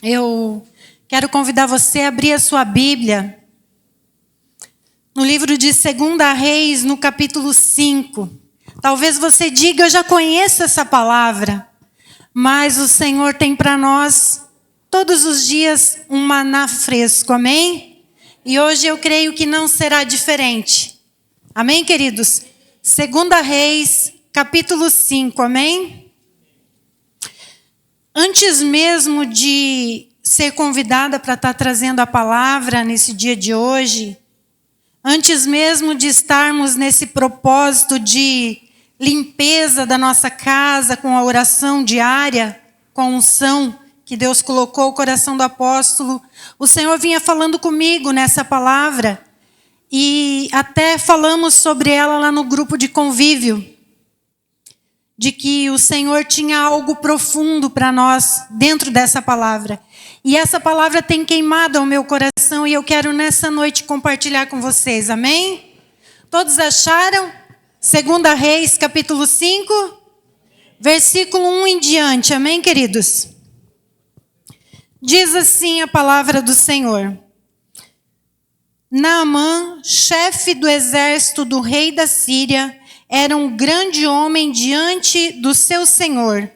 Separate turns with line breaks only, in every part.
Eu quero convidar você a abrir a sua Bíblia no livro de 2 Reis, no capítulo 5. Talvez você diga, eu já conheço essa palavra, mas o Senhor tem para nós todos os dias um maná fresco, amém? E hoje eu creio que não será diferente. Amém, queridos? 2 Reis, capítulo 5, amém? Antes mesmo de ser convidada para estar trazendo a palavra nesse dia de hoje, antes mesmo de estarmos nesse propósito de limpeza da nossa casa com a oração diária, com a unção que Deus colocou no coração do apóstolo, o Senhor vinha falando comigo nessa palavra e até falamos sobre ela lá no grupo de convívio, de que o Senhor tinha algo profundo para nós dentro dessa palavra. E essa palavra tem queimado ao meu coração e eu quero nessa noite compartilhar com vocês, amém? Todos acharam? 2 Reis, capítulo 5, versículo 1 em diante, amém, queridos? Diz assim a palavra do Senhor. Naamã, chefe do exército do rei da Síria, era um grande homem diante do seu senhor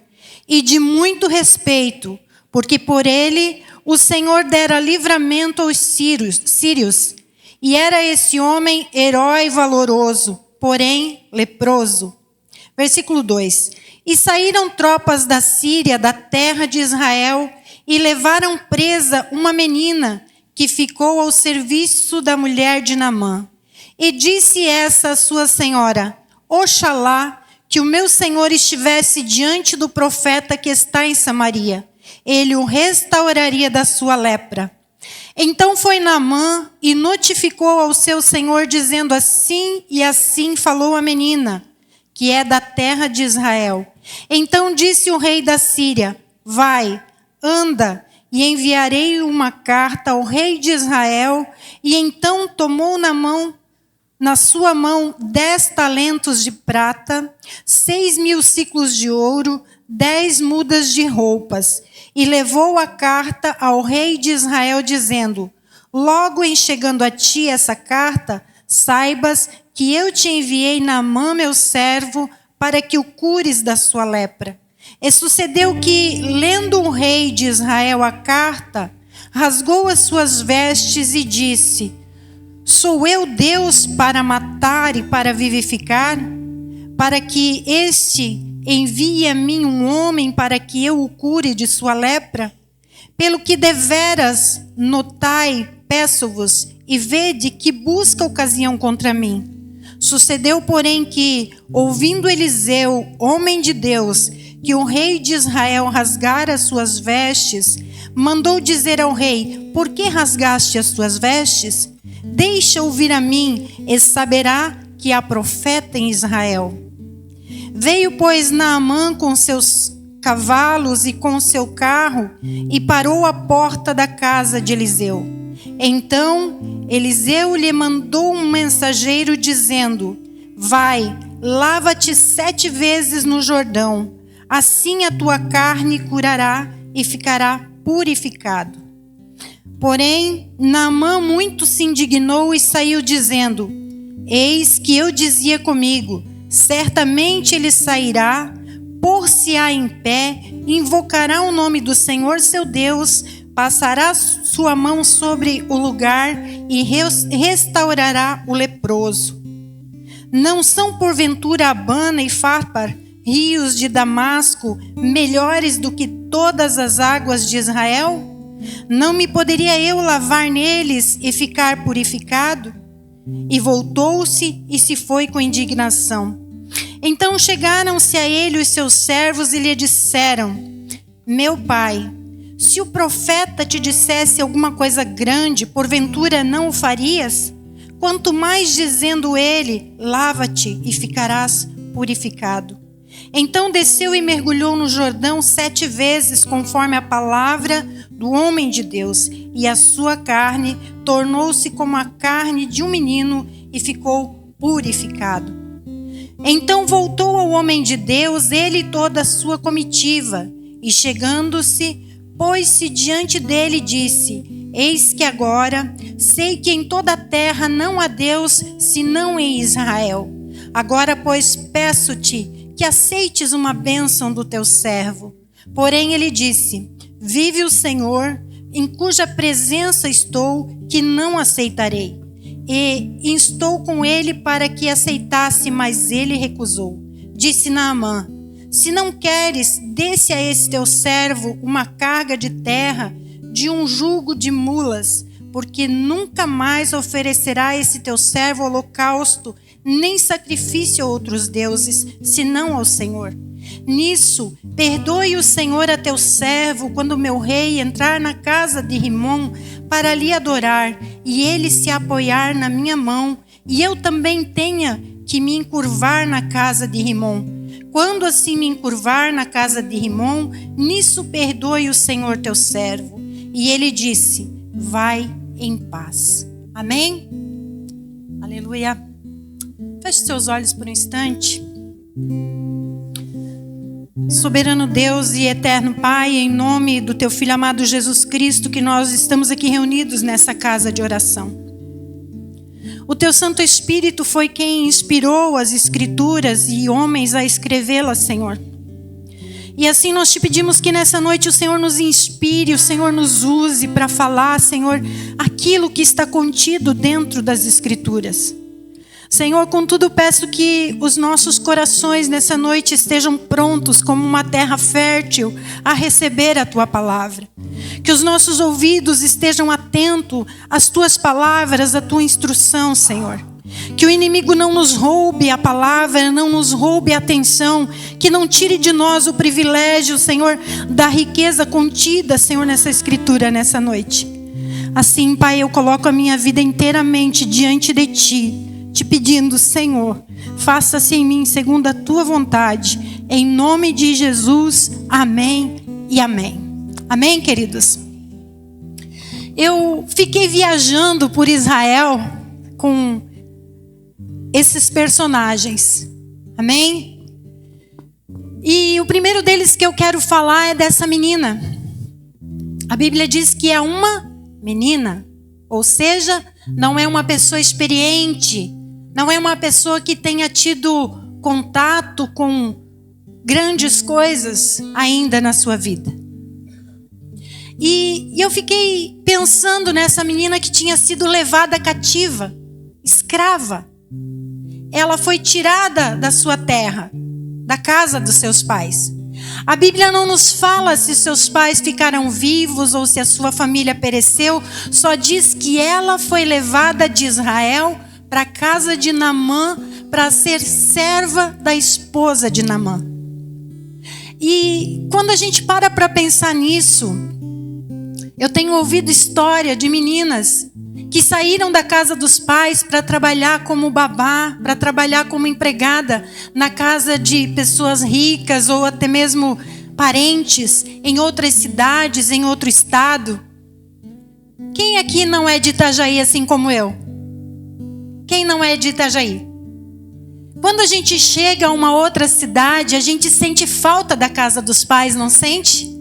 e de muito respeito, porque por ele o Senhor dera livramento aos sírios. E era esse homem herói valoroso, porém leproso. Versículo 2. E saíram tropas da Síria, da terra de Israel, e levaram presa uma menina que ficou ao serviço da mulher de Naamã. E disse essa a sua senhora: Oxalá que o meu senhor estivesse diante do profeta que está em Samaria. Ele o restauraria da sua lepra. Então foi Naamã e notificou ao seu senhor, dizendo: assim e assim falou a menina, que é da terra de Israel. Então disse o rei da Síria: vai, anda, e enviarei uma carta ao rei de Israel. E então tomou na sua mão 10 talentos de prata, 6.000 siclos de ouro, 10 mudas de roupas, e levou a carta ao rei de Israel, dizendo: logo em chegando a ti essa carta, saibas que eu te enviei Naamã, meu servo, para que o cures da sua lepra. E sucedeu que, lendo o rei de Israel a carta, rasgou as suas vestes e disse: sou eu Deus para matar e para vivificar? Para que este envie a mim um homem para que eu o cure de sua lepra? Pelo que deveras notai, peço-vos, e vede que busca ocasião contra mim. Sucedeu, porém, que, ouvindo Eliseu, homem de Deus, que o rei de Israel rasgara as suas vestes, mandou dizer ao rei: por que rasgaste as tuas vestes? Deixa ouvir a mim, e saberá que há profeta em Israel. Veio, pois, Naamã com seus cavalos e com seu carro, e parou à porta da casa de Eliseu. Então Eliseu lhe mandou um mensageiro, dizendo: vai, lava-te 7 vezes no Jordão, assim a tua carne curará e ficará purificado. Porém, Naamã muito se indignou e saiu dizendo: eis que eu dizia comigo, certamente ele sairá, pôr-se-á em pé, invocará o nome do Senhor seu Deus, passará sua mão sobre o lugar e restaurará o leproso. Não são porventura Abana e Farpar, rios de Damasco, melhores do que todas as águas de Israel? Não me poderia eu lavar neles e ficar purificado? E voltou-se e se foi com indignação. Então chegaram-se a ele os seus servos e lhe disseram: meu pai, se o profeta te dissesse alguma coisa grande, porventura não o farias? Quanto mais dizendo ele: lava-te e ficarás purificado. Então desceu e mergulhou no Jordão 7 vezes, conforme a palavra do homem de Deus, e a sua carne tornou-se como a carne de um menino e ficou purificado. Então voltou ao homem de Deus, ele e toda a sua comitiva, e chegando-se, pôs-se diante dele e disse: Eis que agora sei que em toda a terra não há Deus senão em Israel. Agora, pois, peço-te que aceites uma bênção do teu servo. Porém ele disse: Vive o Senhor, em cuja presença estou, que não aceitarei. E instou com ele para que aceitasse, mas ele recusou. Disse Naamã: Se não queres, dê-se a esse teu servo uma carga de terra, de um jugo de mulas, porque nunca mais oferecerá a esse teu servo holocausto, nem sacrifício a outros deuses, senão ao Senhor. Nisso, perdoe o Senhor a teu servo, quando meu rei entrar na casa de Rimom para lhe adorar, e ele se apoiar na minha mão, e eu também tenha que me encurvar na casa de Rimom. Quando assim me encurvar na casa de Rimom, nisso perdoe o Senhor teu servo. E ele disse: Vai em paz. Amém? Aleluia. Feche seus olhos por um instante. Soberano Deus e eterno Pai, em nome do teu Filho amado Jesus Cristo, que nós estamos aqui reunidos nessa casa de oração. O teu Santo Espírito foi quem inspirou as Escrituras e homens a escrevê-las, Senhor. E assim nós te pedimos que nessa noite o Senhor nos inspire, o Senhor nos use para falar, Senhor, aquilo que está contido dentro das Escrituras. Senhor, contudo peço que os nossos corações nessa noite estejam prontos como uma terra fértil a receber a Tua palavra. Que os nossos ouvidos estejam atentos às Tuas palavras, à Tua instrução, Senhor. Que o inimigo não nos roube a palavra, não nos roube a atenção, que não tire de nós o privilégio, Senhor, da riqueza contida, Senhor, nessa Escritura, nessa noite. Assim, Pai, eu coloco a minha vida inteiramente diante de Ti, te pedindo, Senhor, faça-se em mim segundo a Tua vontade. Em nome de Jesus, amém e amém. Amém, queridos? Eu fiquei viajando por Israel com esses personagens. Amém? E o primeiro deles que eu quero falar é dessa menina. A Bíblia diz que é uma menina. Ou seja, não é uma pessoa experiente. Não é uma pessoa que tenha tido contato com grandes coisas ainda na sua vida. E eu fiquei pensando nessa menina que tinha sido levada cativa, escrava. Ela foi tirada da sua terra, da casa dos seus pais. A Bíblia não nos fala se seus pais ficaram vivos ou se a sua família pereceu. Só diz que ela foi levada de Israel para a casa de Naamã para ser serva da esposa de Naamã. E quando a gente para pensar nisso, eu tenho ouvido história de meninas que saíram da casa dos pais para trabalhar como babá, para trabalhar como empregada na casa de pessoas ricas ou até mesmo parentes em outras cidades, em outro estado. Quem aqui não é de Itajaí assim como eu? Quem não é de Itajaí? Quando a gente chega a uma outra cidade, a gente sente falta da casa dos pais, não sente?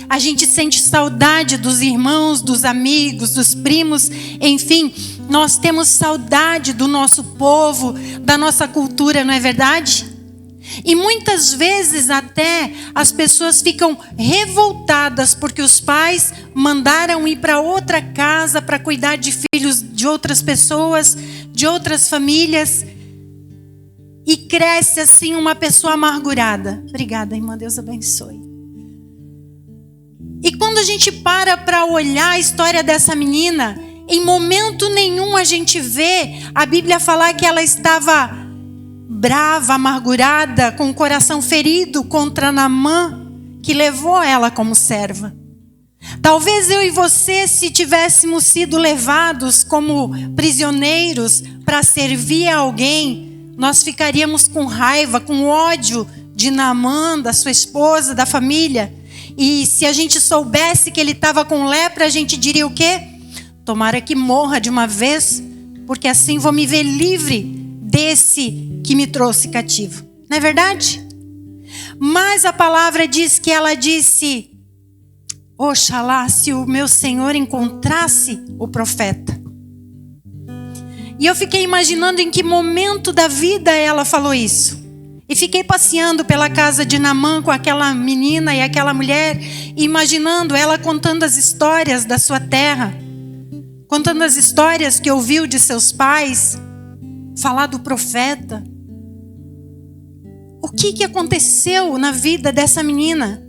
A gente sente saudade dos irmãos, dos amigos, dos primos, enfim, nós temos saudade do nosso povo, da nossa cultura, não é verdade? E muitas vezes até as pessoas ficam revoltadas porque os pais mandaram ir para outra casa para cuidar de filhos de outras pessoas, de outras famílias, e cresce assim uma pessoa amargurada. Obrigada, irmã, Deus abençoe. E quando a gente para olhar a história dessa menina, em momento nenhum a gente vê a Bíblia falar que ela estava brava, amargurada, com o coração ferido contra Naamã, que levou ela como serva. Talvez eu e você, se tivéssemos sido levados como prisioneiros para servir a alguém, nós ficaríamos com raiva, com ódio de Naamã, da sua esposa, da família. E se a gente soubesse que ele estava com lepra, a gente diria o quê? Tomara que morra de uma vez, porque assim vou me ver livre desse que me trouxe cativo. Não é verdade? Mas a palavra diz que ela disse: Oxalá se o meu Senhor encontrasse o profeta. E eu fiquei imaginando em que momento da vida ela falou isso. E fiquei passeando pela casa de Naamã com aquela menina e aquela mulher, imaginando ela contando as histórias da sua terra, contando as histórias que ouviu de seus pais, falar do profeta. O que aconteceu na vida dessa menina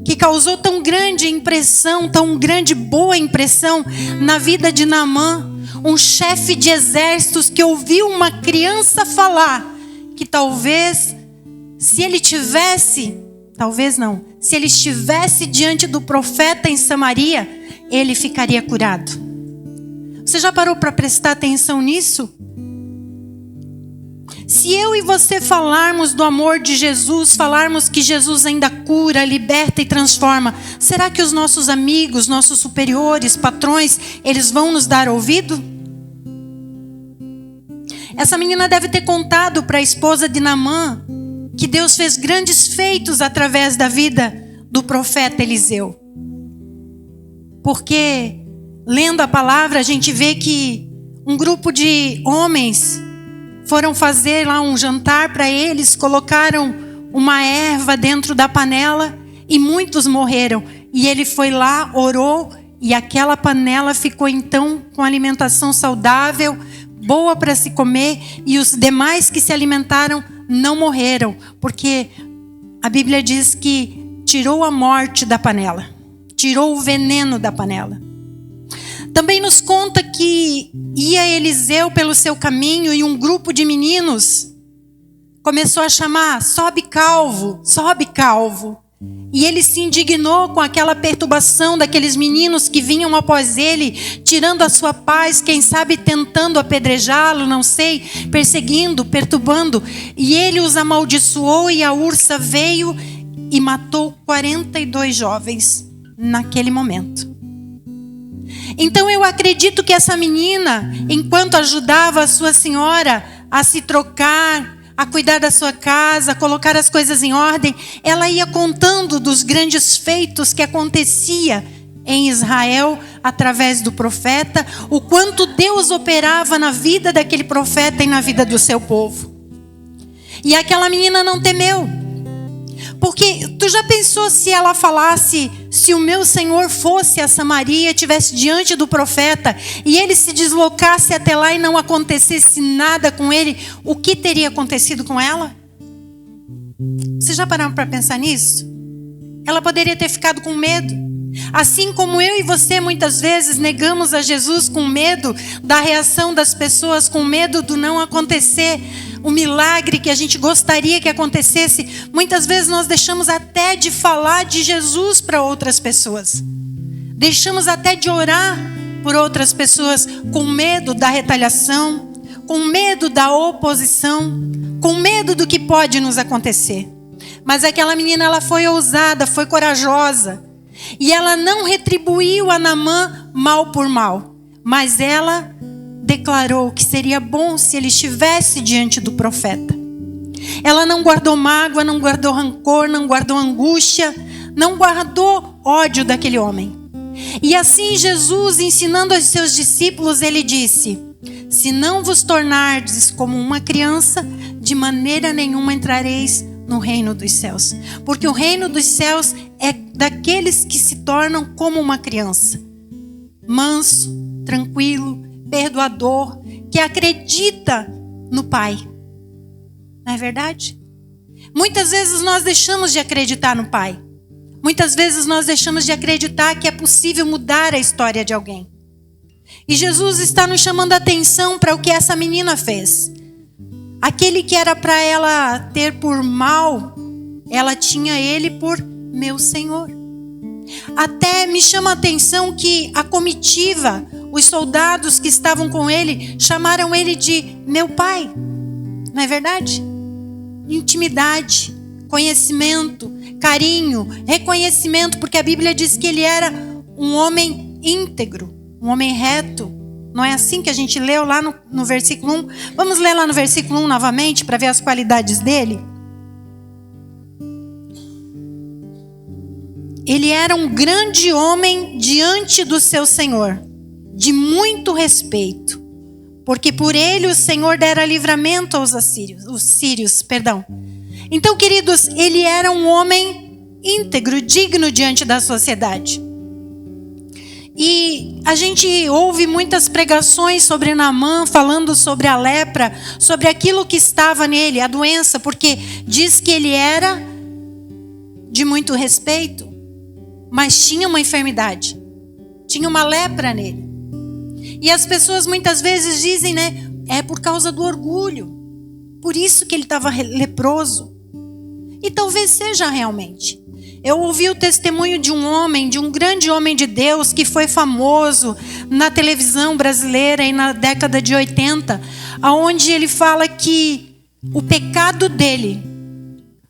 que causou tão grande impressão, tão grande boa impressão na vida de Naamã, um chefe de exércitos que ouviu uma criança falar que talvez, se ele estivesse diante do profeta em Samaria, ele ficaria curado. Você já parou para prestar atenção nisso? Se eu e você falarmos do amor de Jesus, falarmos que Jesus ainda cura, liberta e transforma, será que os nossos amigos, nossos superiores, patrões, eles vão nos dar ouvido? Essa menina deve ter contado para a esposa de Naamã que Deus fez grandes feitos através da vida do profeta Eliseu. Porque, lendo a palavra, a gente vê que um grupo de homens foram fazer lá um jantar para eles, colocaram uma erva dentro da panela e muitos morreram. E ele foi lá, orou e aquela panela ficou então com alimentação saudável, boa para se comer, e os demais que se alimentaram não morreram, porque a Bíblia diz que tirou a morte da panela, tirou o veneno da panela. Também nos conta que ia Eliseu pelo seu caminho e um grupo de meninos começou a chamar: sobe calvo, sobe calvo. E ele se indignou com aquela perturbação daqueles meninos que vinham após ele, tirando a sua paz, quem sabe tentando apedrejá-lo, não sei, perseguindo, perturbando. E ele os amaldiçoou e a ursa veio e matou 42 jovens naquele momento. Então eu acredito que essa menina, enquanto ajudava a sua senhora a se trocar, a cuidar da sua casa, a colocar as coisas em ordem, ela ia contando dos grandes feitos que acontecia em Israel através do profeta, o quanto Deus operava na vida daquele profeta e na vida do seu povo. E aquela menina não temeu. Porque tu já pensou se ela falasse, se o meu Senhor fosse a Samaria, estivesse diante do profeta e ele se deslocasse até lá e não acontecesse nada com ele, o que teria acontecido com ela? Você já parou para pensar nisso? Ela poderia ter ficado com medo. Assim como eu e você muitas vezes negamos a Jesus com medo da reação das pessoas, com medo do não acontecer o milagre que a gente gostaria que acontecesse, muitas vezes nós deixamos até de falar de Jesus para outras pessoas. Deixamos até de orar por outras pessoas com medo da retaliação, com medo da oposição, com medo do que pode nos acontecer. Mas aquela menina, ela foi ousada, foi corajosa. E ela não retribuiu a Naamã mal por mal, mas ela declarou que seria bom se ele estivesse diante do profeta. Ela não guardou mágoa, não guardou rancor, não guardou angústia, não guardou ódio daquele homem. E assim Jesus, ensinando aos seus discípulos, ele disse: se não vos tornardes como uma criança, de maneira nenhuma entrareis no reino dos céus. Porque o reino dos céus é daqueles que se tornam como uma criança. Manso, tranquilo, perdoador, que acredita no Pai. Não é verdade? Muitas vezes nós deixamos de acreditar no Pai. Muitas vezes nós deixamos de acreditar que é possível mudar a história de alguém. E Jesus está nos chamando a atenção para o que essa menina fez. Aquele que era para ela ter por mal, ela tinha ele por meu Senhor. Até me chama a atenção que a comitiva, os soldados que estavam com ele, chamaram ele de meu pai. Não é verdade? Intimidade, conhecimento, carinho, reconhecimento, porque a Bíblia diz que ele era um homem íntegro, um homem reto. Não é assim que a gente leu lá no versículo 1? Vamos ler lá no versículo 1 novamente para ver as qualidades dele? ele era um grande homem diante do seu Senhor, de muito respeito, porque por ele o Senhor dera livramento aos sírios. Então, queridos, ele era um homem íntegro, digno diante da sociedade. E a gente ouve muitas pregações sobre Naamã, falando sobre a lepra, sobre aquilo que estava nele, a doença, porque diz que ele era de muito respeito, mas tinha uma enfermidade, tinha uma lepra nele. E as pessoas muitas vezes dizem, né, é por causa do orgulho, por isso que ele estava leproso. E talvez seja realmente. Eu ouvi o testemunho de um homem, de um grande homem de Deus, que foi famoso na televisão brasileira e na década de 80, onde ele fala que o pecado dele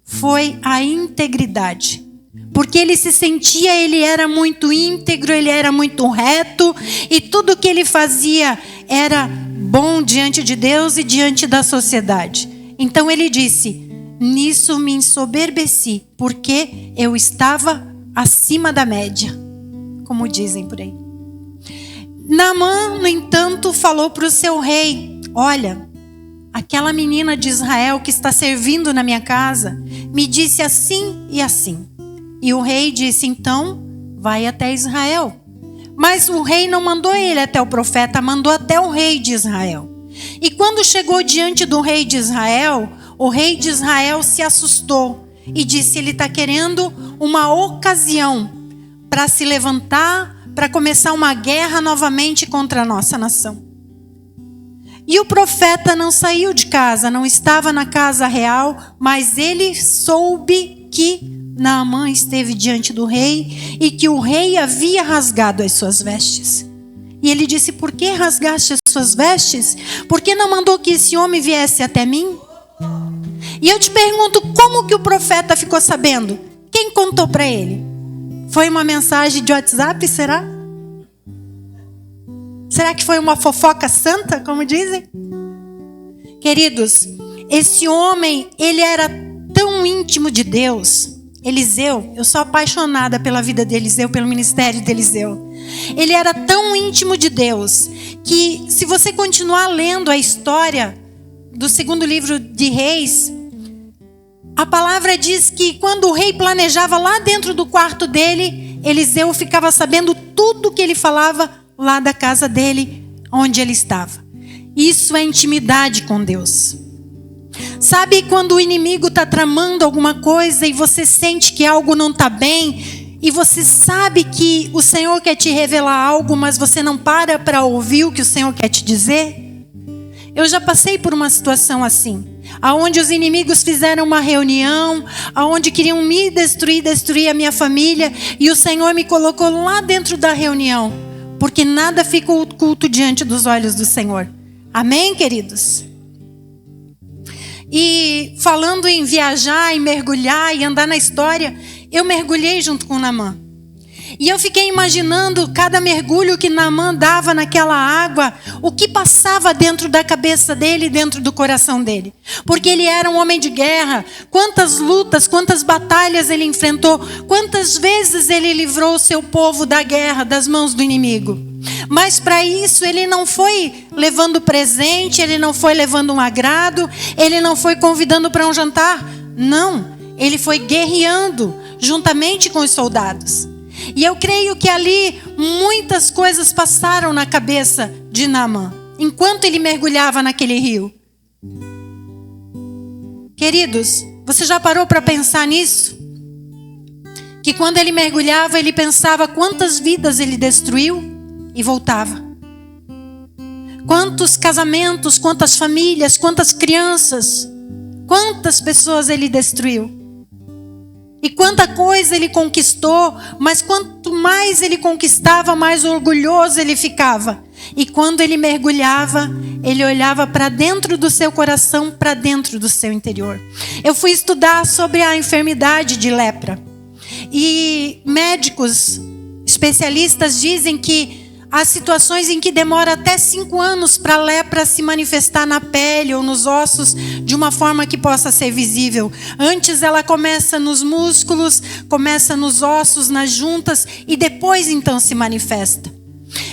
foi a integridade. Porque ele se sentia, ele era muito íntegro, ele era muito reto, e tudo que ele fazia era bom diante de Deus e diante da sociedade. Então ele disse: nisso me ensoberbeci, porque eu estava acima da média, como dizem por aí. Naamã, no entanto, falou para o seu rei: olha, aquela menina de Israel que está servindo na minha casa me disse assim e assim. E o rei disse: então vai até Israel. Mas o rei não mandou ele até o profeta, mandou até o rei de Israel. E quando chegou diante do rei de Israel, o rei de Israel se assustou e disse: ele está querendo uma ocasião para se levantar, para começar uma guerra novamente contra a nossa nação. E o profeta não saiu de casa, não estava na casa real, mas ele soube que Naamã esteve diante do rei e que o rei havia rasgado as suas vestes. E ele disse: por que rasgaste as suas vestes? Por que não mandou que esse homem viesse até mim? E eu te pergunto, como que o profeta ficou sabendo? Quem contou para ele? Foi uma mensagem de WhatsApp, será? Será que foi uma fofoca santa, como dizem? Queridos, esse homem, ele era tão íntimo de Deus. Eliseu, eu sou apaixonada pela vida de Eliseu, pelo ministério de Eliseu. Ele era tão íntimo de Deus, que se você continuar lendo a história do segundo livro de Reis, a palavra diz que quando o rei planejava lá dentro do quarto dele, Eliseu ficava sabendo tudo que ele falava lá da casa dele, onde ele estava. Isso é intimidade com Deus. Sabe quando o inimigo está tramando alguma coisa e você sente que algo não está bem, e você sabe que o Senhor quer te revelar algo, mas você não para ouvir o que o Senhor quer te dizer? Eu já passei por uma situação assim, aonde os inimigos fizeram uma reunião, aonde queriam me destruir a minha família, e o Senhor me colocou lá dentro da reunião, porque nada fica oculto diante dos olhos do Senhor. Amém, queridos? E falando em viajar, em mergulhar e andar na história, eu mergulhei junto com Naamã. E eu fiquei imaginando cada mergulho que Naamã dava naquela água, o que passava dentro da cabeça dele, dentro do coração dele. Porque ele era um homem de guerra. Quantas lutas, quantas batalhas ele enfrentou, quantas vezes ele livrou o seu povo da guerra, das mãos do inimigo. Mas para isso ele não foi levando presente, ele não foi levando um agrado, ele não foi convidando para um jantar. Não, ele foi guerreando juntamente com os soldados. E eu creio que ali muitas coisas passaram na cabeça de Naamã, enquanto ele mergulhava naquele rio. Queridos, você já parou para pensar nisso? Que quando ele mergulhava, ele pensava quantas vidas ele destruiu e voltava. Quantos casamentos, quantas famílias, quantas crianças, quantas pessoas ele destruiu. E quanta coisa ele conquistou, mas quanto mais ele conquistava, mais orgulhoso ele ficava. E quando ele mergulhava, ele olhava para dentro do seu coração, para dentro do seu interior. Eu fui estudar sobre a enfermidade de lepra. E médicos, especialistas dizem que Há situações em que demora até 5 anos para a lepra se manifestar na pele ou nos ossos de uma forma que possa ser visível. Antes ela começa nos músculos, começa nos ossos, nas juntas e depois então se manifesta.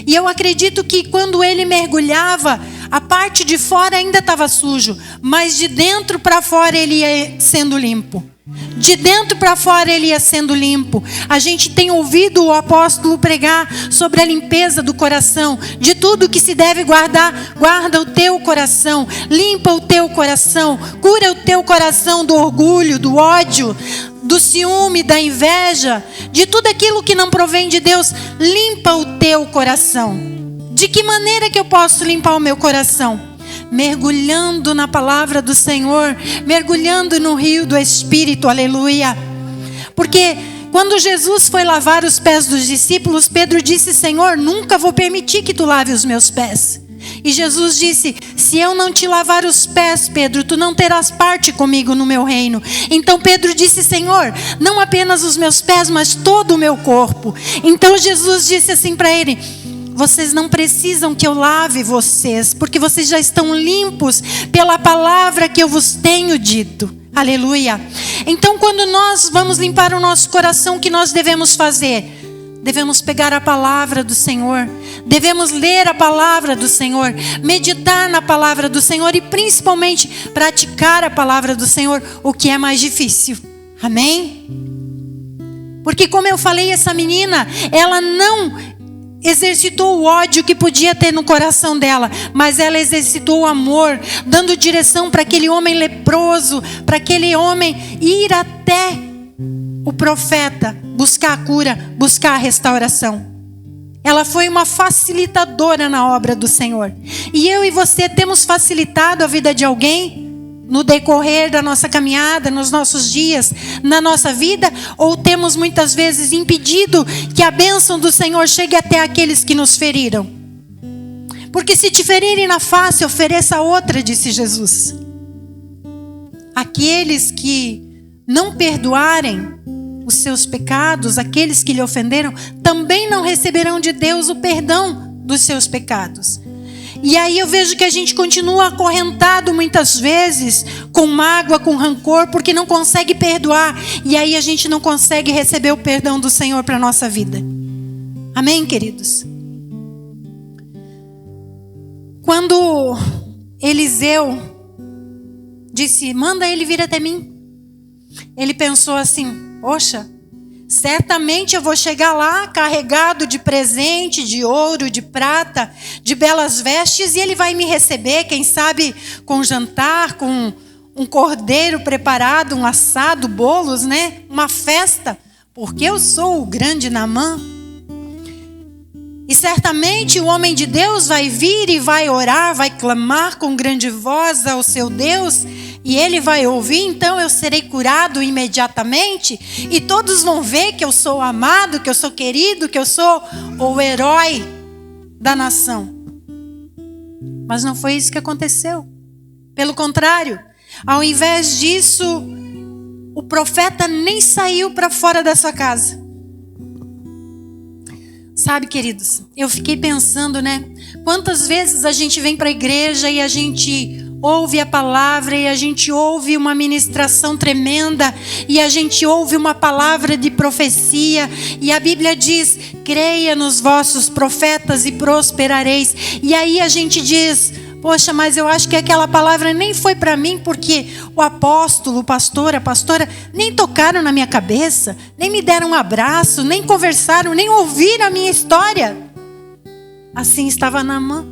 E eu acredito que quando ele mergulhava, a parte de fora ainda estava sujo, mas de dentro para fora ele ia sendo limpo. De dentro para fora ele ia sendo limpo. A gente tem ouvido o apóstolo pregar sobre a limpeza do coração. De tudo que se deve guardar, guarda o teu coração. Limpa o teu coração. Cura o teu coração do orgulho, do ódio, do ciúme, da inveja. De tudo aquilo que não provém de Deus. Limpa o teu coração. De que maneira que eu posso limpar o meu coração? Mergulhando na palavra do Senhor, mergulhando no rio do Espírito, aleluia. Porque quando Jesus foi lavar os pés dos discípulos, Pedro disse: Senhor, nunca vou permitir que tu lave os meus pés. E Jesus disse: se eu não te lavar os pés, Pedro, tu não terás parte comigo no meu reino. Então Pedro disse: Senhor, não apenas os meus pés, mas todo o meu corpo. Então Jesus disse assim para ele: vocês não precisam que eu lave vocês, porque vocês já estão limpos pela palavra que eu vos tenho dito. Aleluia. Então quando nós vamos limpar o nosso coração, o que nós devemos fazer? Devemos pegar a palavra do Senhor, devemos ler a palavra do Senhor, meditar na palavra do Senhor e principalmente praticar a palavra do Senhor, o que é mais difícil. Amém? Porque como eu falei, essa menina, ela não exercitou o ódio que podia ter no coração dela, mas ela exercitou o amor, dando direção para aquele homem leproso, para aquele homem ir até o profeta, buscar a cura, buscar a restauração. Ela foi uma facilitadora na obra do Senhor. E eu e você temos facilitado a vida de alguém no decorrer da nossa caminhada, nos nossos dias, na nossa vida, ou temos muitas vezes impedido que a bênção do Senhor chegue até aqueles que nos feriram? Porque se te ferirem na face, ofereça outra, disse Jesus. Aqueles que não perdoarem os seus pecados, aqueles que lhe ofenderam, também não receberão de Deus o perdão dos seus pecados. E aí eu vejo que a gente continua acorrentado muitas vezes, com mágoa, com rancor, porque não consegue perdoar. E aí a gente não consegue receber o perdão do Senhor para a nossa vida. Amém, queridos? Quando Eliseu disse: manda ele vir até mim, ele pensou assim: poxa, certamente eu vou chegar lá carregado de presente, de ouro, de prata, de belas vestes, e ele vai me receber, quem sabe com jantar, com um cordeiro preparado, um assado, bolos, né? Uma festa, porque eu sou o grande Naamã. E certamente o homem de Deus vai vir e vai orar, vai clamar com grande voz ao seu Deus, e ele vai ouvir, então eu serei curado imediatamente, e todos vão ver que eu sou amado, que eu sou querido, que eu sou o herói da nação. Mas não foi isso que aconteceu. Pelo contrário, ao invés disso, o profeta nem saiu para fora da sua casa. Sabe, queridos, eu fiquei pensando, né? Quantas vezes a gente vem para a igreja e a gente ouve a palavra e a gente ouve uma ministração tremenda e a gente ouve uma palavra de profecia e a Bíblia diz: creia nos vossos profetas e prosperareis. E aí a gente diz: poxa, mas eu acho que aquela palavra nem foi para mim, porque o apóstolo, o pastor, a pastora nem tocaram na minha cabeça, nem me deram um abraço, nem conversaram, nem ouviram a minha história. Assim estava Naamã.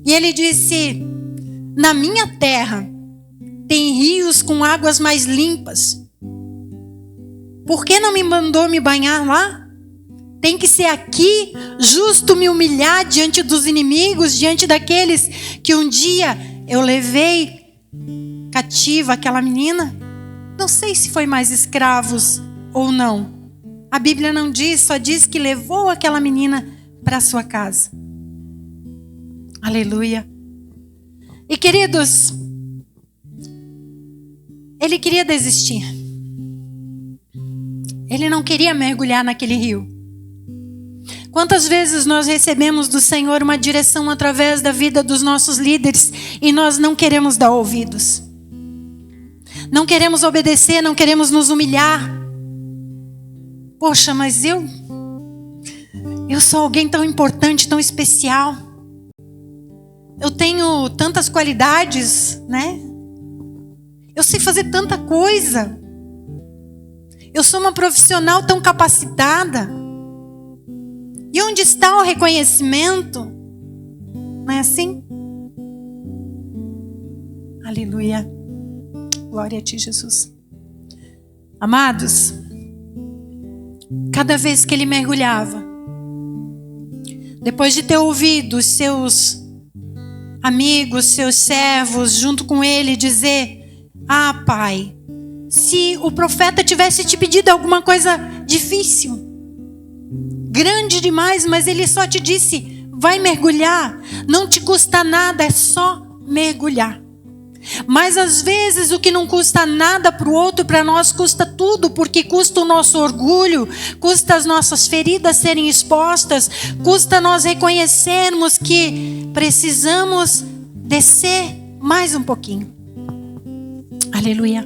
E ele disse: na minha terra tem rios com águas mais limpas. Por que não me mandou me banhar lá? Tem que ser aqui, justo me humilhar diante dos inimigos, diante daqueles que um dia eu levei cativa aquela menina. Não sei se foi mais escravos ou não. A Bíblia não diz, só diz que levou aquela menina para sua casa. Aleluia. E queridos, ele queria desistir. Ele não queria mergulhar naquele rio. Quantas vezes nós recebemos do Senhor uma direção através da vida dos nossos líderes e nós não queremos dar ouvidos. Não queremos obedecer, não queremos nos humilhar. Poxa, mas eu sou alguém tão importante, tão especial. Eu tenho tantas qualidades, né? Eu sei fazer tanta coisa. Eu sou uma profissional tão capacitada. E onde está o reconhecimento? Não é assim? Aleluia. Glória a ti, Jesus. Amados, cada vez que ele mergulhava, depois de ter ouvido os seus amigos, seus servos, junto com ele, dizer: ah, pai, se o profeta tivesse te pedido alguma coisa difícil, grande demais, mas ele só te disse: vai mergulhar, não te custa nada, é só mergulhar. Mas às vezes o que não custa nada para o outro, para nós custa tudo, porque custa o nosso orgulho, custa as nossas feridas serem expostas, custa nós reconhecermos que precisamos descer mais um pouquinho. Aleluia.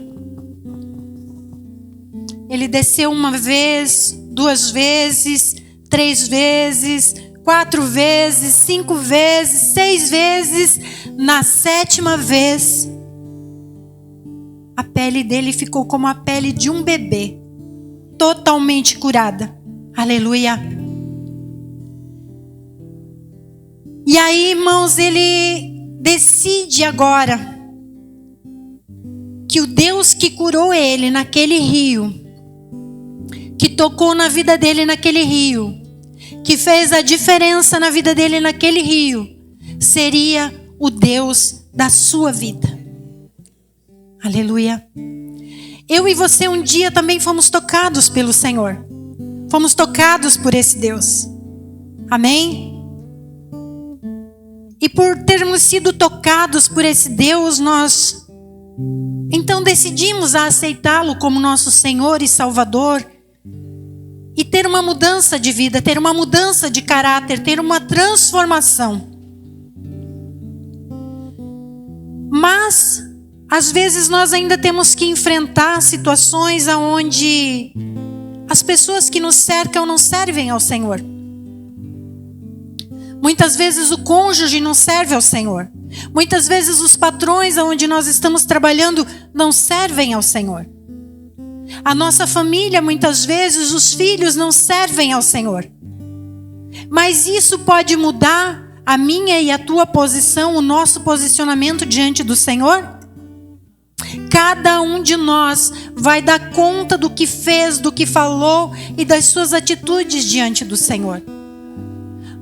Ele desceu uma vez, 2 vezes, 3 vezes, 4 vezes, 5 vezes, 6 vezes. Na 7ª vez, a pele dele ficou como a pele de um bebê, totalmente curada. Aleluia. E aí, irmãos, ele decide agora que o Deus que curou ele naquele rio, que tocou na vida dele naquele rio, que fez a diferença na vida dele naquele rio, seria o Deus da sua vida. Aleluia. Eu e você um dia também fomos tocados pelo Senhor. Fomos tocados por esse Deus. Amém? E por termos sido tocados por esse Deus, nós então decidimos a aceitá-lo como nosso Senhor e Salvador. E ter uma mudança de vida, ter uma mudança de caráter, ter uma transformação. Mas, às vezes nós ainda temos que enfrentar situações onde as pessoas que nos cercam não servem ao Senhor. Muitas vezes o cônjuge não serve ao Senhor. Muitas vezes os patrões onde nós estamos trabalhando não servem ao Senhor. A nossa família, muitas vezes, os filhos não servem ao Senhor. Mas isso pode mudar a minha e a tua posição, o nosso posicionamento diante do Senhor? Cada um de nós vai dar conta do que fez, do que falou e das suas atitudes diante do Senhor.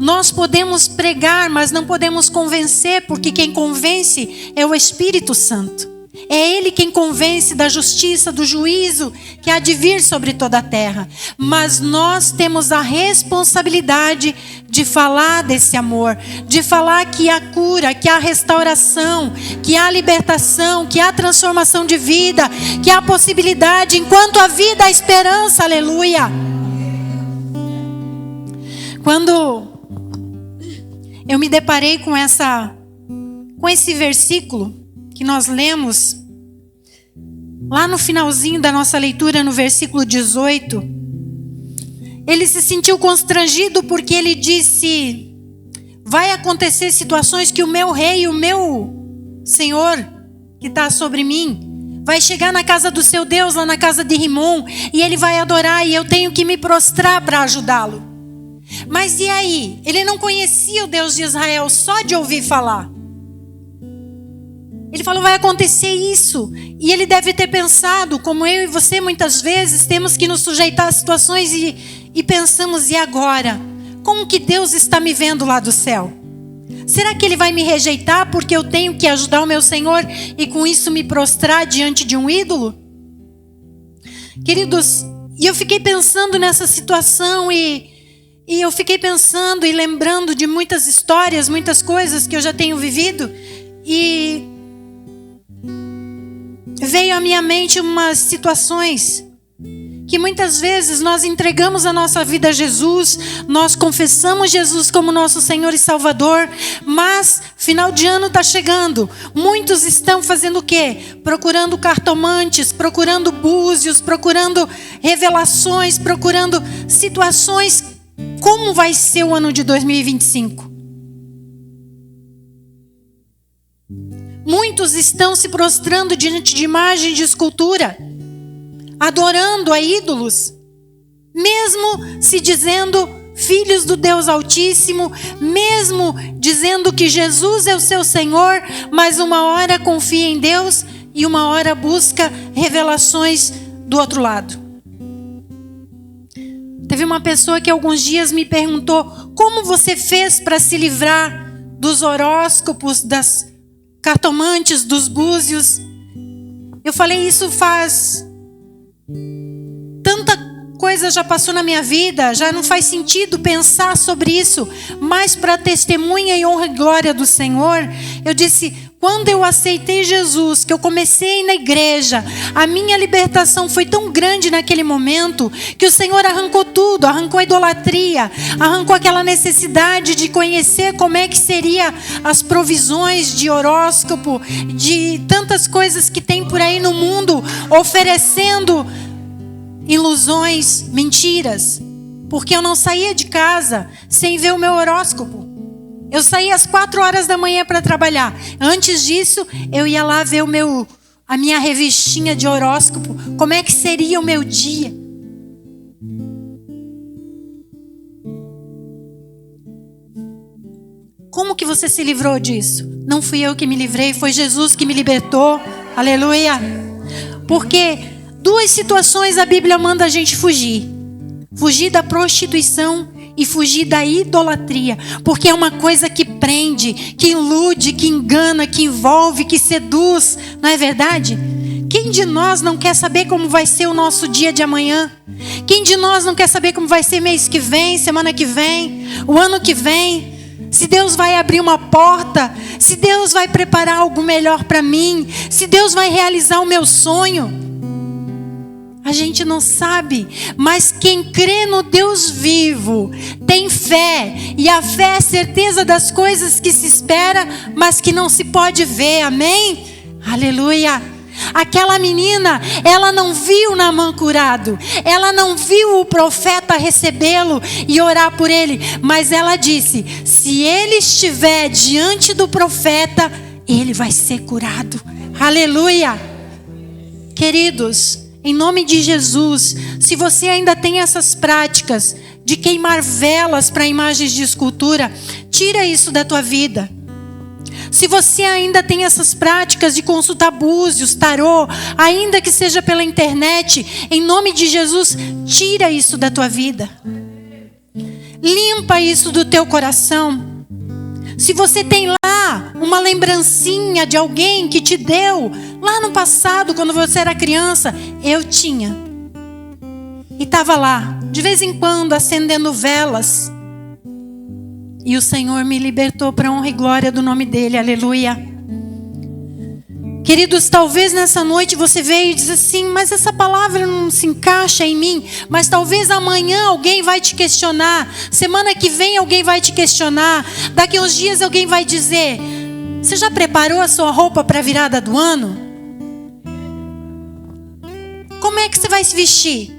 Nós podemos pregar, mas não podemos convencer, porque quem convence é o Espírito Santo. É Ele quem convence da justiça, do juízo que há de vir sobre toda a terra. Mas nós temos a responsabilidade de falar desse amor, de falar que há cura, que há restauração, que há libertação, que há transformação de vida, que há possibilidade, enquanto há vida, há esperança, aleluia. Quando eu me deparei com esse versículo que nós lemos, lá no finalzinho da nossa leitura, no versículo 18, ele se sentiu constrangido porque ele disse: vai acontecer situações que o meu rei, o meu Senhor, que está sobre mim, vai chegar na casa do seu Deus, lá na casa de Rimon, e ele vai adorar, e eu tenho que me prostrar para ajudá-lo. Mas e aí? Ele não conhecia o Deus de Israel só de ouvir falar. Ele falou: vai acontecer isso. E ele deve ter pensado, como eu e você muitas vezes temos que nos sujeitar a situações e pensamos: e agora? Como que Deus está me vendo lá do céu? Será que Ele vai me rejeitar porque eu tenho que ajudar o meu Senhor e com isso me prostrar diante de um ídolo? Queridos, e eu fiquei pensando nessa situação e eu fiquei pensando e lembrando de muitas histórias, muitas coisas que eu já tenho vivido, e veio à minha mente umas situações que muitas vezes nós entregamos a nossa vida a Jesus, nós confessamos Jesus como nosso Senhor e Salvador, mas final de ano está chegando. Muitos estão fazendo o quê? Procurando cartomantes, procurando búzios, procurando revelações, procurando situações. Como vai ser o ano de 2025? Muitos estão se prostrando diante de imagens de escultura, adorando a ídolos, mesmo se dizendo filhos do Deus Altíssimo, mesmo dizendo que Jesus é o seu Senhor, mas uma hora confia em Deus e uma hora busca revelações do outro lado. Teve uma pessoa que alguns dias me perguntou: como você fez para se livrar dos horóscopos, das cartomantes, dos búzios? Eu falei, isso faz... tanta coisa já passou na minha vida, já não faz sentido pensar sobre isso, mas para testemunha e honra e glória do Senhor, eu disse, quando eu aceitei Jesus, que eu comecei na igreja, a minha libertação foi tão grande naquele momento, que o Senhor arrancou tudo, arrancou a idolatria, arrancou aquela necessidade de conhecer como é que seria as provisões de horóscopo, de tantas coisas que tem por aí no mundo, oferecendo ilusões, mentiras, porque eu não saía de casa sem ver o meu horóscopo. Eu saía às 4 horas da manhã para trabalhar. Antes disso, eu ia lá ver a minha revistinha de horóscopo, como é que seria o meu dia. Como que você se livrou disso? Não fui eu que me livrei, foi Jesus que me libertou. Aleluia. Porque 2 situações a Bíblia manda a gente fugir. Fugir da prostituição e fugir da idolatria. Porque é uma coisa que prende, que ilude, que engana, que envolve, que seduz. Não é verdade? Quem de nós não quer saber como vai ser o nosso dia de amanhã? Quem de nós não quer saber como vai ser mês que vem, semana que vem, o ano que vem? Se Deus vai abrir uma porta, se Deus vai preparar algo melhor para mim, se Deus vai realizar o meu sonho. A gente não sabe, mas quem crê no Deus vivo tem fé, e a fé é certeza das coisas que se espera, mas que não se pode ver, amém? Aleluia! Aquela menina, ela não viu Naamã curado, ela não viu o profeta recebê-lo e orar por ele, mas ela disse, se ele estiver diante do profeta, ele vai ser curado, aleluia! Queridos, em nome de Jesus, se você ainda tem essas práticas de queimar velas para imagens de escultura, tira isso da tua vida. Se você ainda tem essas práticas de consultar búzios, tarô, ainda que seja pela internet, em nome de Jesus, tira isso da tua vida. Limpa isso do teu coração. Se você tem lá uma lembrancinha de alguém que te deu lá no passado, quando você era criança, eu tinha. E estava lá, de vez em quando, acendendo velas. E o Senhor me libertou para a honra e glória do nome dEle, aleluia. Queridos, talvez nessa noite você veio e diz assim, mas essa palavra não se encaixa em mim. Mas talvez amanhã alguém vai te questionar. Semana que vem alguém vai te questionar. Daqui a uns dias alguém vai dizer, você já preparou a sua roupa para a virada do ano? Como é que você vai se vestir?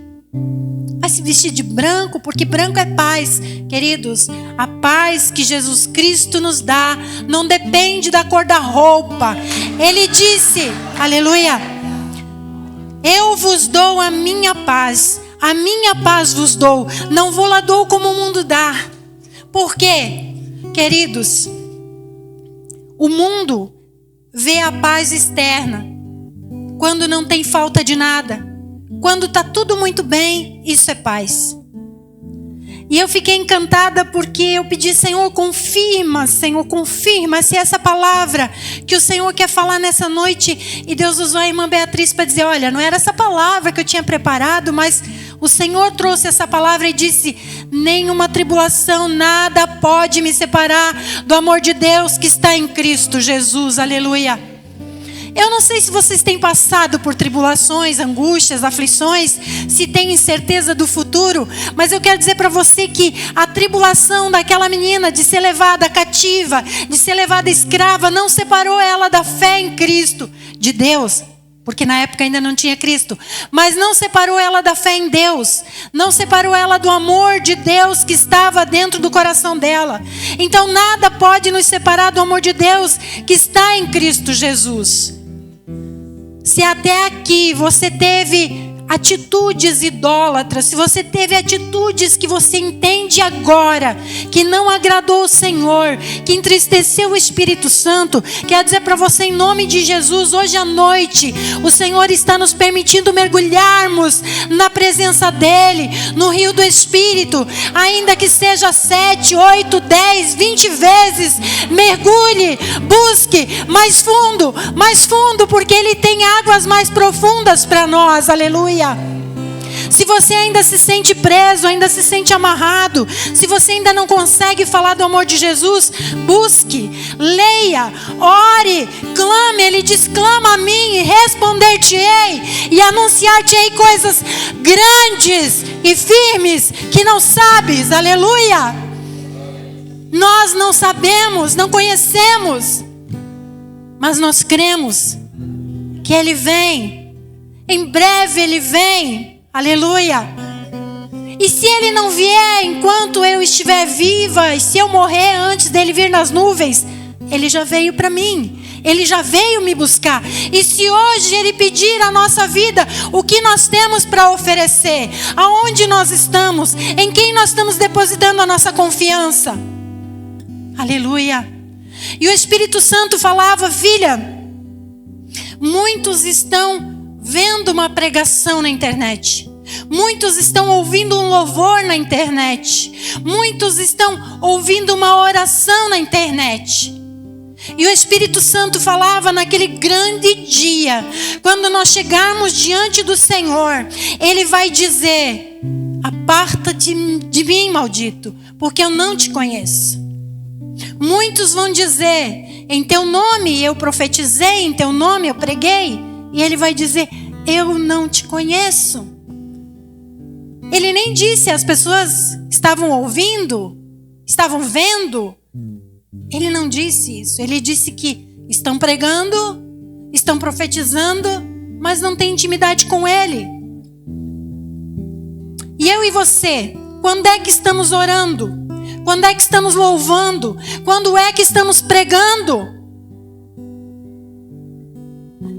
Vai se vestir de branco, porque branco é paz. Queridos, a paz que Jesus Cristo nos dá não depende da cor da roupa. Ele disse, aleluia, eu vos dou a minha paz vos dou, não vou lá dou como o mundo dá. Por quê? Queridos, o mundo vê a paz externa quando não tem falta de nada. Quando está tudo muito bem, isso é paz. E eu fiquei encantada porque eu pedi, Senhor, confirma se essa palavra que o Senhor quer falar nessa noite. E Deus usou a irmã Beatriz para dizer, olha, não era essa palavra que eu tinha preparado, mas o Senhor trouxe essa palavra e disse, nenhuma tribulação, nada pode me separar do amor de Deus que está em Cristo Jesus, aleluia. Eu não sei se vocês têm passado por tribulações, angústias, aflições, se têm certeza do futuro, mas eu quero dizer para você que a tribulação daquela menina de ser levada cativa, de ser levada escrava, não separou ela da fé em Cristo, de Deus. Porque na época ainda não tinha Cristo. Mas não separou ela da fé em Deus. Não separou ela do amor de Deus que estava dentro do coração dela. Então nada pode nos separar do amor de Deus que está em Cristo Jesus. Se até aqui você teve atitudes idólatras, se você teve atitudes que você entende agora que não agradou o Senhor, que entristeceu o Espírito Santo, quero dizer para você em nome de Jesus, hoje à noite o Senhor está nos permitindo mergulharmos na presença dEle, no rio do Espírito, ainda que seja 7, 8, 10, 20 vezes, mergulhe, busque mais fundo, porque Ele tem águas mais profundas para nós, aleluia. Se você ainda se sente preso, ainda se sente amarrado, se você ainda não consegue falar do amor de Jesus, busque, leia, ore, clame. Ele diz: clama a mim e responder-te-ei e anunciar-te-ei coisas grandes e firmes que não sabes, aleluia. Nós não sabemos, não conhecemos, mas nós cremos que Ele vem. Em breve Ele vem, aleluia. E se Ele não vier enquanto eu estiver viva, e se eu morrer antes dEle vir nas nuvens, Ele já veio para mim, Ele já veio me buscar. E se hoje Ele pedir a nossa vida, o que nós temos para oferecer? Aonde nós estamos? Em quem nós estamos depositando a nossa confiança? Aleluia. E o Espírito Santo falava: filha, muitos estão vendo uma pregação na internet. Muitos estão ouvindo um louvor na internet. Muitos estão ouvindo uma oração na internet. E o Espírito Santo falava naquele grande dia, quando nós chegarmos diante do Senhor, Ele vai dizer: aparta-te de mim, maldito, porque eu não te conheço. Muitos vão dizer: em teu nome eu profetizei, em teu nome eu preguei. E Ele vai dizer: eu não te conheço. Ele nem disse, as pessoas estavam ouvindo, estavam vendo. Ele não disse isso. Ele disse que estão pregando, estão profetizando, mas não têm intimidade com Ele. E eu e você, quando é que estamos orando? Quando é que estamos louvando? Quando é que estamos pregando?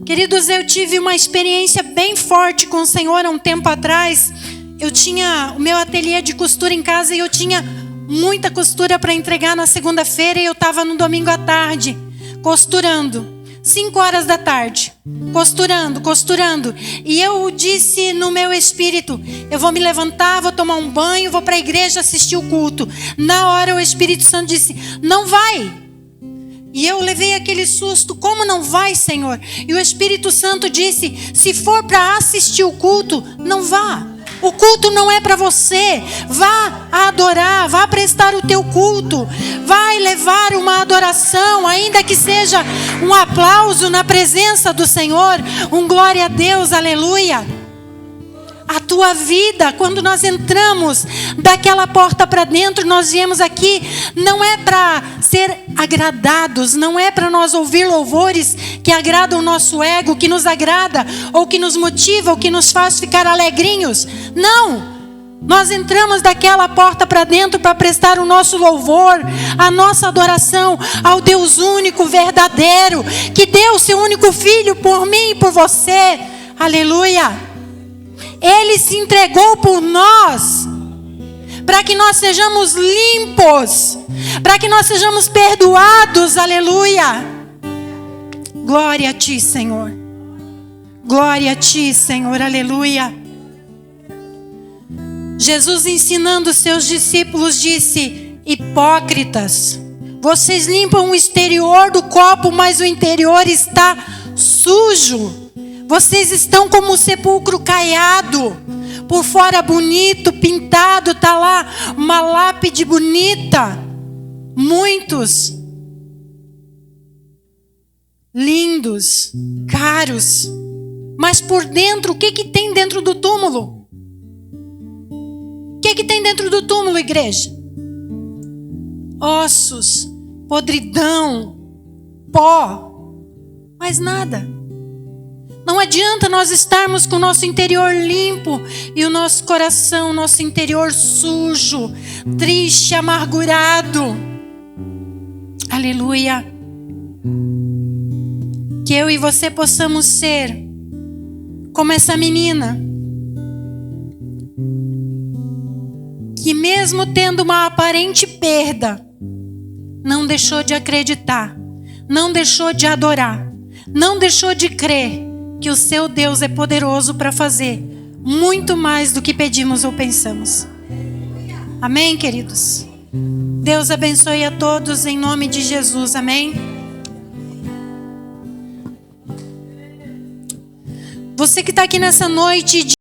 Queridos, eu tive uma experiência bem forte com o Senhor há um tempo atrás. Eu tinha o meu ateliê de costura em casa e eu tinha muita costura para entregar na segunda-feira, e eu estava no domingo à tarde, costurando, 5 horas da tarde, costurando. E eu disse no meu espírito: eu vou me levantar, vou tomar um banho, vou para a igreja assistir o culto. Na hora o Espírito Santo disse: não vai. E eu levei aquele susto: como não vai, Senhor? E o Espírito Santo disse: se for para assistir o culto, não vá. O culto não é para você. Vá adorar, vá prestar o teu culto, vai levar uma adoração, ainda que seja um aplauso na presença do Senhor, um glória a Deus, aleluia. A tua vida, quando nós entramos daquela porta para dentro, nós viemos aqui, não é para ser agradados, não é para nós ouvir louvores que agradam o nosso ego, que nos agrada, ou que nos motiva, ou que nos faz ficar alegrinhos. Não! Nós entramos daquela porta para dentro para prestar o nosso louvor, a nossa adoração ao Deus único, verdadeiro, que deu o seu único Filho por mim e por você. Aleluia! Ele se entregou por nós, para que nós sejamos limpos, para que nós sejamos perdoados, aleluia. Glória a Ti, Senhor. Glória a Ti, Senhor, aleluia. Jesus, ensinando os seus discípulos, disse: hipócritas, vocês limpam o exterior do copo, mas o interior está sujo. Vocês estão como um sepulcro caiado, por fora bonito, pintado, está lá uma lápide bonita. Muitos lindos, caros. Mas por dentro, o que tem dentro do túmulo? O que tem dentro do túmulo, igreja? Ossos, podridão, pó, mais nada. Não adianta nós estarmos com o nosso interior limpo e o nosso coração, nosso interior sujo, triste, amargurado. Aleluia. Que eu e você possamos ser como essa menina, que mesmo tendo uma aparente perda, não deixou de acreditar, não deixou de adorar, não deixou de crer que o seu Deus é poderoso para fazer muito mais do que pedimos ou pensamos. Amém, queridos? Deus abençoe a todos em nome de Jesus, amém? Você que está aqui nessa noite